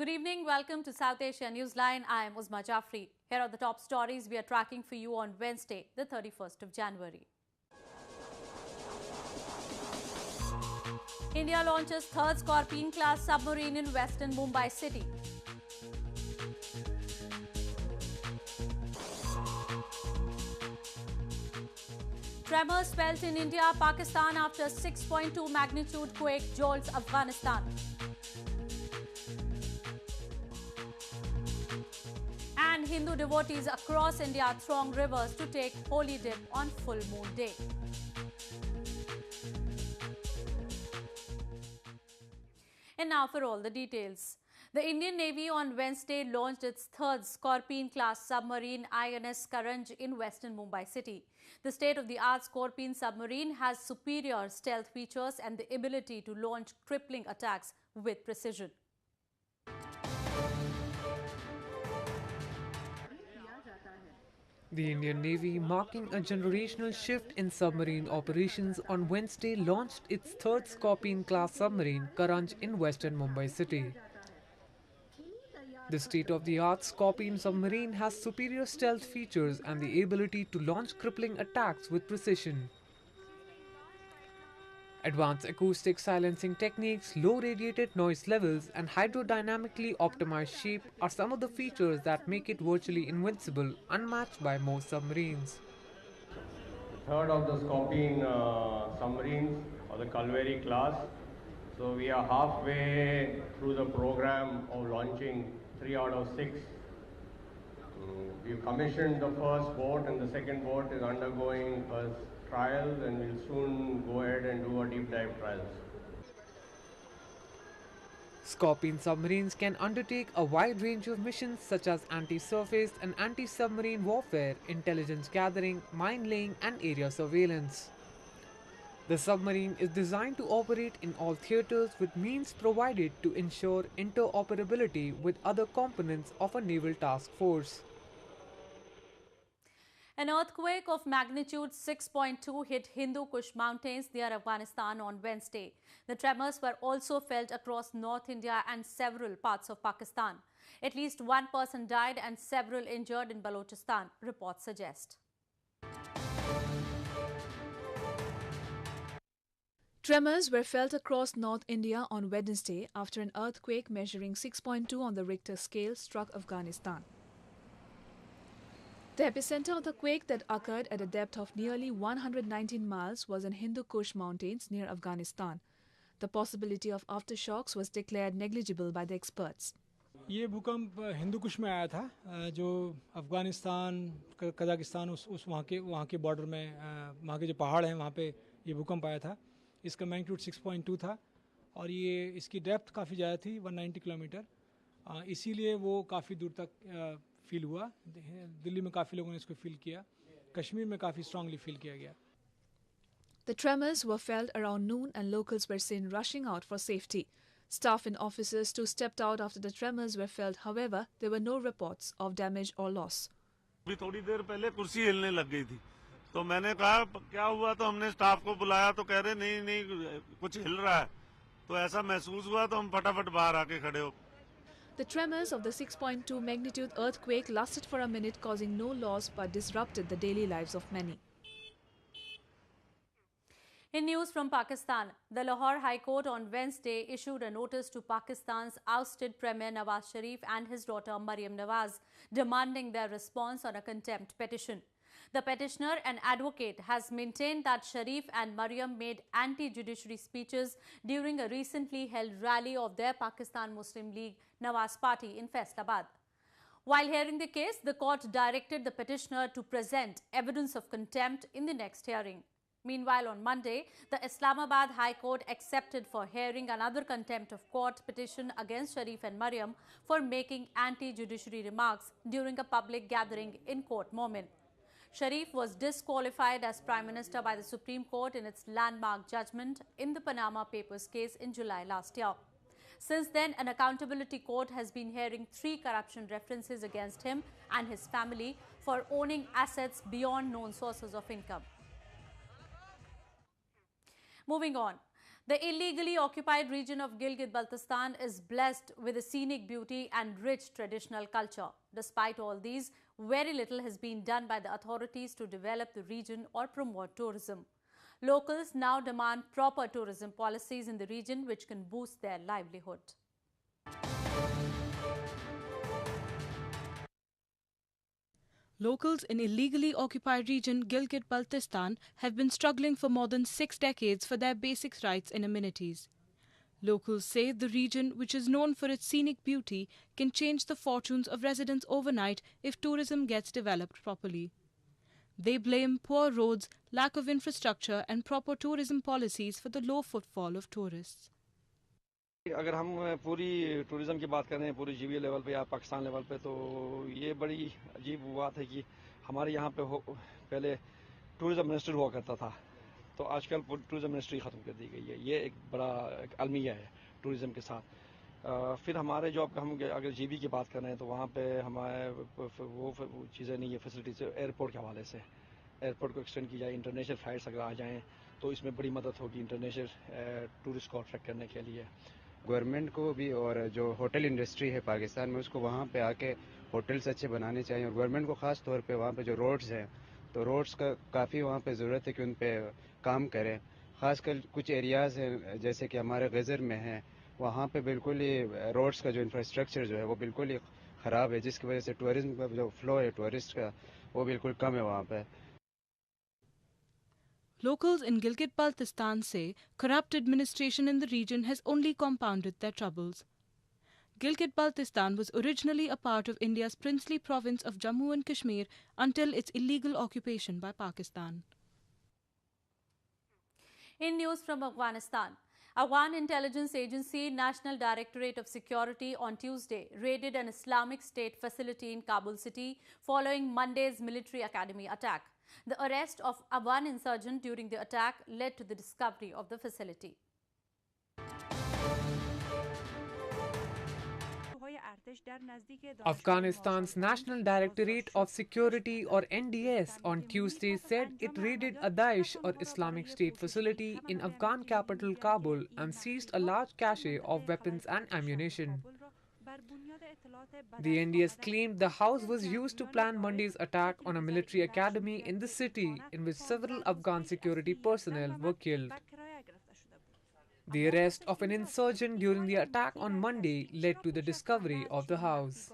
Good evening. Welcome to South Asia Newsline. I am Uzma Jafri. Here are the top stories we are tracking for you on Wednesday, the 31st of January. India launches third Scorpene-class submarine in western Mumbai city. Tremors felt in India, Pakistan after 6.2 magnitude quake jolts Afghanistan. And Hindu devotees across India throng rivers to take holy dip on full moon day. And now for all the details. The Indian Navy on Wednesday launched its third Scorpene-class submarine INS Karanj in western Mumbai city. The state-of-the-art Scorpene submarine has superior stealth features and the ability to launch crippling attacks with precision. The Indian Navy, marking a generational shift in submarine operations, on Wednesday launched its third Scorpene-class submarine, Karanj, in western Mumbai city. The state-of-the-art Scorpene submarine has superior stealth features and the ability to launch crippling attacks with precision. Advanced acoustic silencing techniques, low radiated noise levels, and hydrodynamically optimized shape are some of the features that make it virtually invincible, unmatched by most submarines. The third of the Scorpene submarines of the Kalveri class. So we are halfway through the program of launching 3 out of 6. We've commissioned the first boat and the second boat is undergoing first trials, and we'll soon go ahead and do a deep dive trials. Scorpene submarines can undertake a wide range of missions such as anti-surface and anti-submarine warfare, intelligence gathering, mine laying and area surveillance. The submarine is designed to operate in all theatres with means provided to ensure interoperability with other components of a naval task force. An earthquake of magnitude 6.2 hit Hindu Kush mountains near Afghanistan on Wednesday. The tremors were also felt across North India and several parts of Pakistan. At least one person died and several injured in Balochistan, reports suggest. Tremors were felt across North India on Wednesday after an earthquake measuring 6.2 on the Richter scale struck Afghanistan. The epicenter of the quake that occurred at a depth of nearly 119 miles was in Hindu Kush mountains near Afghanistan. The possibility of aftershocks was declared negligible by the experts. ये भूकंप हिंदू कुश में आया था, जो Afghanistan Kazakhstan उस वहाँ के border में वहाँ के जो पहाड़ हैं वहाँ पे ये भूकंप आया था. इसका मैग्नीट्यूड 6.2 था और ये इसकी डेप्थ काफ़ी ज़्यादा थी, 190 किलोमीटर. इसीलिए वो काफ़ी दूर तक फील हुआ. दिल्ली में काफ़ी लोगों ने इसको फील किया. कश्मीर में काफ़ी स्ट्रांगली फील किया गया. The tremors were felt around noon and locals were seen rushing out for safety. Staff and officers too stepped out after the tremors were felt. However, there were no reports of damage or loss. अभी थोड़ी देर पहले कुर्सी हिलने लग गई थी, तो मैंने कहा क्या हुआ, तो हमने स्टाफ को बुलाया तो कह रहे नहीं कुछ हिल रहा है. तो ऐसा महसूस हुआ तो हम फटाफट बाहर आके खड़े हो. The tremors of the 6.2 magnitude earthquake lasted for a minute, causing no loss but disrupted the daily lives of many. In news from Pakistan, the Lahore High Court on Wednesday issued a notice to Pakistan's ousted Premier Nawaz Sharif and his daughter Maryam Nawaz, demanding their response on a contempt petition. The petitioner, an advocate, has maintained that Sharif and Maryam made anti-judiciary speeches during a recently held rally of their Pakistan Muslim League Nawaz Party in Faisalabad. While hearing the case, the court directed the petitioner to present evidence of contempt in the next hearing. Meanwhile, on Monday, the Islamabad High Court accepted for hearing another contempt of court petition against Sharif and Maryam for making anti-judiciary remarks during a public gathering in Court Momin. Sharif was disqualified as Prime Minister by the Supreme Court in its landmark judgment in the Panama Papers case in July last year. Since then, an accountability court has been hearing 3 corruption references against him and his family for owning assets beyond known sources of income. Moving on. The illegally occupied region of Gilgit-Baltistan is blessed with a scenic beauty and rich traditional culture. Despite all these, very little has been done by the authorities to develop the region or promote tourism. Locals now demand proper tourism policies in the region which can boost their livelihood. Locals in illegally occupied region Gilgit-Baltistan have been struggling for more than 6 decades for their basic rights and amenities. Locals say the region, which is known for its scenic beauty, can change the fortunes of residents overnight if tourism gets developed properly. They blame poor roads, lack of infrastructure and proper tourism policies for the low footfall of tourists. अगर हम पूरी tourism की बात करें पूरी GB level पे या Pakistan level पे तो ये बड़ी अजीब बात है कि हमारे यहाँ पे पहले टूरिज़म मिनिस्टर हुआ करता था तो आजकल टूरिज़म मिनिस्ट्री ख़त्म कर दी गई है। ये एक बड़ा अलमिया है टूरिज़म के साथ। फिर हमारे जो हम अगर जीबी की बात कर रहे हैं तो वहाँ पे हमारे वो चीज़ें नहीं है फैसिलिटीज़ एयरपोर्ट के हवाले से एयरपोर्ट को एक्सटेंड की जाए इंटरनेशनल फ़्लाइट्स अगर आ जाएँ तो इसमें बड़ी मदद होगी इंटरनेशनल टूरिस्ट को अट्रैक्ट करने के लिए। गवर्नमेंट को भी और जो होटल इंडस्ट्री है पाकिस्तान में उसको वहाँ पे आके होटल्स अच्छे बनाने चाहिए और गवर्नमेंट को ख़ास तौर पे वहाँ पे जो रोड्स हैं तो रोड्स का काफ़ी वहाँ पे ज़रूरत है कि उन पे काम करें। ख़ासकर कुछ एरियाज़ हैं जैसे कि हमारे गज़र में हैं वहाँ पे बिल्कुल ही रोड्स का जो इंफ्रास्ट्रक्चर जो है वो बिल्कुल ही ख़राब है जिसकी वजह से टूरिज़म का जो फ्लो है टूरिस्ट का वो बिल्कुल कम है वहाँ पर। Locals in Gilgit-Baltistan say corrupt administration in the region has only compounded their troubles. Gilgit-Baltistan was originally a part of India's princely province of Jammu and Kashmir until its illegal occupation by Pakistan. In news from Afghanistan, Afghan intelligence agency National Directorate of Security on Tuesday raided an Islamic State facility in Kabul city following Monday's military academy attack. The arrest of Afghan insurgent during the attack led to the discovery of the facility. Afghanistan's National Directorate of Security or NDS on Tuesday said it raided a Daesh or Islamic State facility in Afghan capital Kabul and seized a large cache of weapons and ammunition. The NDS claimed the house was used to plan Monday's attack on a military academy in the city in which several Afghan security personnel were killed. The arrest of an insurgent during the attack on Monday led to the discovery of the house.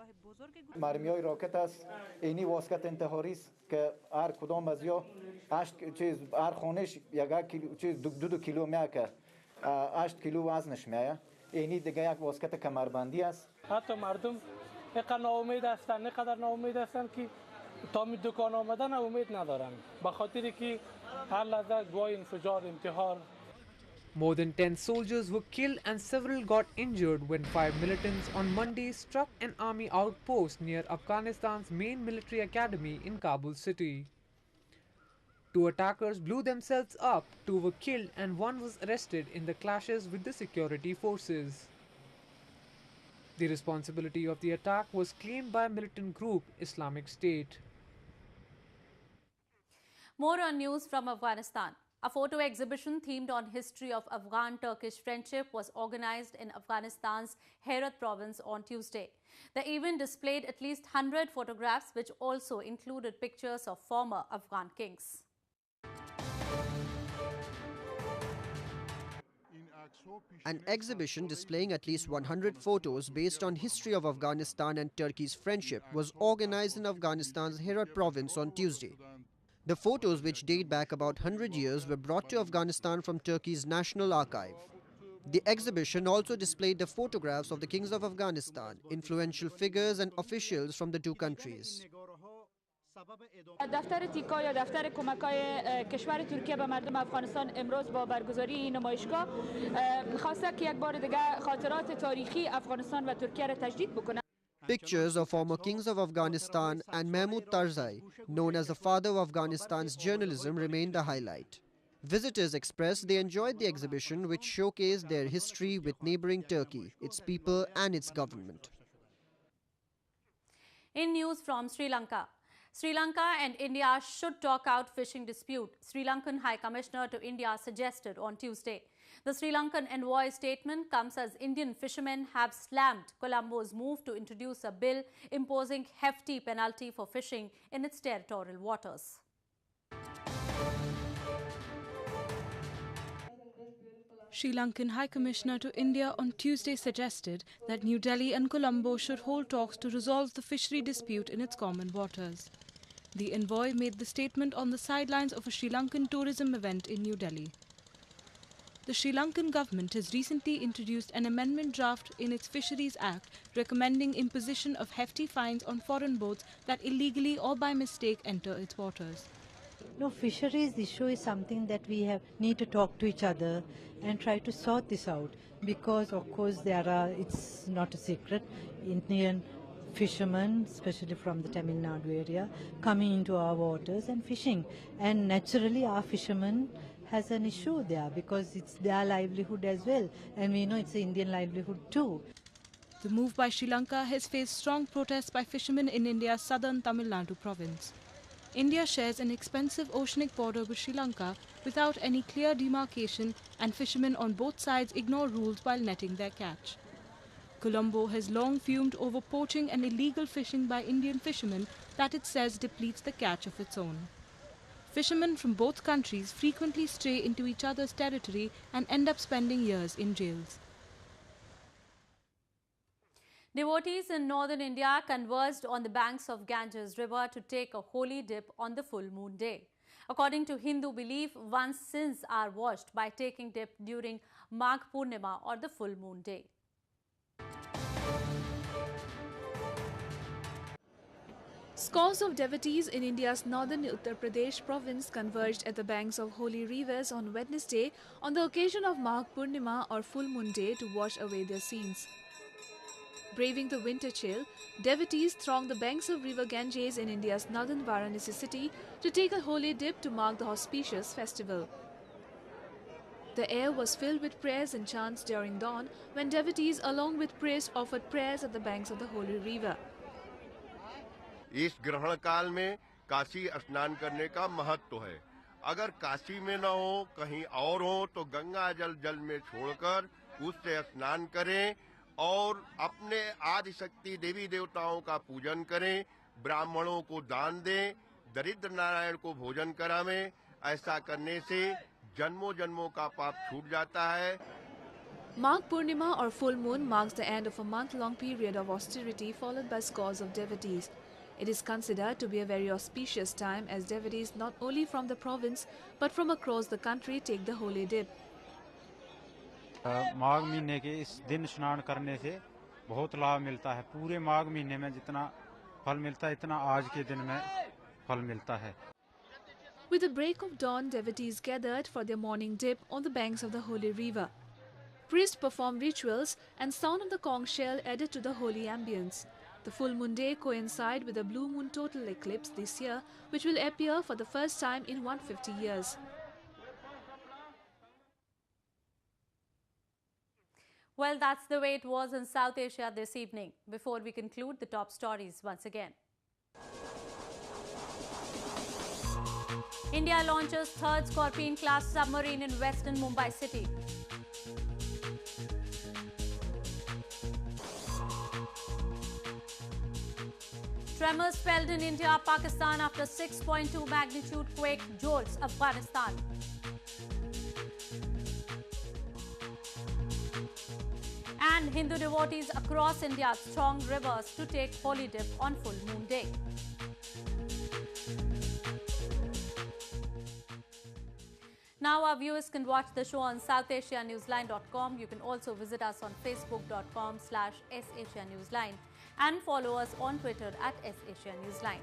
مرمیای راکت است اینی واسکت انتحاریست که هر کدام از یا 8 چیز هر خانش یک کیلو چیز دو کیلو میاکه 8 کیلو وزنش میایه اینی دیگه یک واسکت کمربندی است. حتی مردم اینقدر ناامید هستن اینقدر ناامید هستن که تا می دکان آمدن امید ندارن به خاطری که هر لحظه گواه انفجار انتحار. More than 10 soldiers were killed and several got injured when 5 militants on Monday struck an army outpost near Afghanistan's main military academy in Kabul city. 2 attackers blew themselves up, 2 were killed and 1 was arrested in the clashes with the security forces. The responsibility of the attack was claimed by militant group Islamic State. More on news from Afghanistan. A photo exhibition themed on history of Afghan-Turkish friendship was organized in Afghanistan's Herat province on Tuesday. The event displayed at least 100 photographs which also included pictures of former Afghan kings. An exhibition displaying at least 100 photos based on history of Afghanistan and Turkey's friendship was organized in Afghanistan's Herat province on Tuesday. The photos, which date back about 100 years, were brought to Afghanistan from Turkey's National Archive. The exhibition also displayed the photographs of the kings of Afghanistan, influential figures and officials from the two countries. دفتر تیکا یا دفتر کمک‌های کشور ترکیه به مردم افغانستان امروز با برگزاری این نمایشگاه خواسته که یک بار دیگر خاطرات تاریخی افغانستان و ترکیه را تجدید بکنه. Pictures of former kings of Afghanistan and Mahmud Tarzai, known as the father of Afghanistan's journalism, remained the highlight. Visitors expressed they enjoyed the exhibition, which showcased their history with neighboring Turkey, its people and its government. In news from Sri Lanka. Sri Lanka and India should talk out fishing dispute, Sri Lankan High Commissioner to India suggested on Tuesday. The Sri Lankan envoy statement comes as Indian fishermen have slammed Colombo's move to introduce a bill imposing hefty penalty for fishing in its territorial waters. Sri Lankan High Commissioner to India on Tuesday suggested that New Delhi and Colombo should hold talks to resolve the fishery dispute in its common waters. The envoy made the statement on the sidelines of a Sri Lankan tourism event in New Delhi. The Sri Lankan government has recently introduced an amendment draft in its Fisheries Act recommending imposition of hefty fines on foreign boats that illegally or by mistake enter its waters. No, fisheries issue is something that we need to talk to each other and try to sort this out, because of course it's not a secret, Indian fishermen, especially from the Tamil Nadu area, coming into our waters and fishing, and naturally our fishermen has an issue there because it's their livelihood as well, and we know it's the Indian livelihood too. The move by Sri Lanka has faced strong protests by fishermen in India's southern Tamil Nadu province. India shares an expensive oceanic border with Sri Lanka without any clear demarcation, and fishermen on both sides ignore rules while netting their catch. Colombo has long fumed over poaching and illegal fishing by Indian fishermen that it says depletes the catch of its own. Fishermen from both countries frequently stray into each other's territory and end up spending years in jails. Devotees in northern India converged on the banks of Ganges River to take a holy dip on the full moon day. According to Hindu belief, one's sins are washed by taking dip during Magh Purnima or the full moon day. Scores of devotees in India's northern Uttar Pradesh province converged at the banks of holy rivers on Wednesday on the occasion of Magh Purnima or full moon day to wash away their sins. Braving the winter chill, devotees thronged the banks of river Ganges in India's northern Varanasi city to take a holy dip to mark the auspicious festival. The air was filled with prayers and chants during dawn when devotees along with priests offered prayers at the banks of the holy river. इस ग्रहण काल में काशी स्नान करने का महत्व है। अगर काशी में न हो कहीं और हो तो गंगा जल में छोड़कर उससे स्नान करें और अपने आदि शक्ति देवी देवताओं का पूजन करें, ब्राह्मणों को दान दें, दरिद्र नारायण को भोजन करावें। ऐसा करने से जन्मों जन्मों का पाप छूट जाता है। Magh Purnima or full moon marks the end of a month-long period of austerity followed by scores of devotees. It is considered to be a very auspicious time as devotees not only from the province but from across the country take the holy dip. माघ महीने के इस दिन स्नान करने से बहुत लाभ मिलता है। पूरे माघ महीने में जितना फल मिलता है इतना आज के दिन में फल मिलता है। With the break of dawn, devotees gathered for their morning dip on the banks of the holy river. Priests performed rituals and sound of the conch shell added to the holy ambience. The full moon day coincides with the blue moon total eclipse this year, which will appear for the first time in 150 years. Well, that's the way it was in South Asia this evening. Before we conclude, the top stories once again. India launches third Scorpene-class submarine in western Mumbai city. Tremors felt in India, Pakistan after 6.2 magnitude quake jolts Afghanistan. And Hindu devotees across India thronged rivers to take holy dip on full moon day. Now our viewers can watch the show on SouthAsiaNewsline.com. You can also visit us on Facebook.com/SAsiaNewsline and follow us on Twitter @SAsiaNewsline.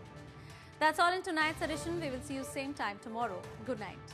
That's all in tonight's edition. We will see you same time tomorrow. Good night.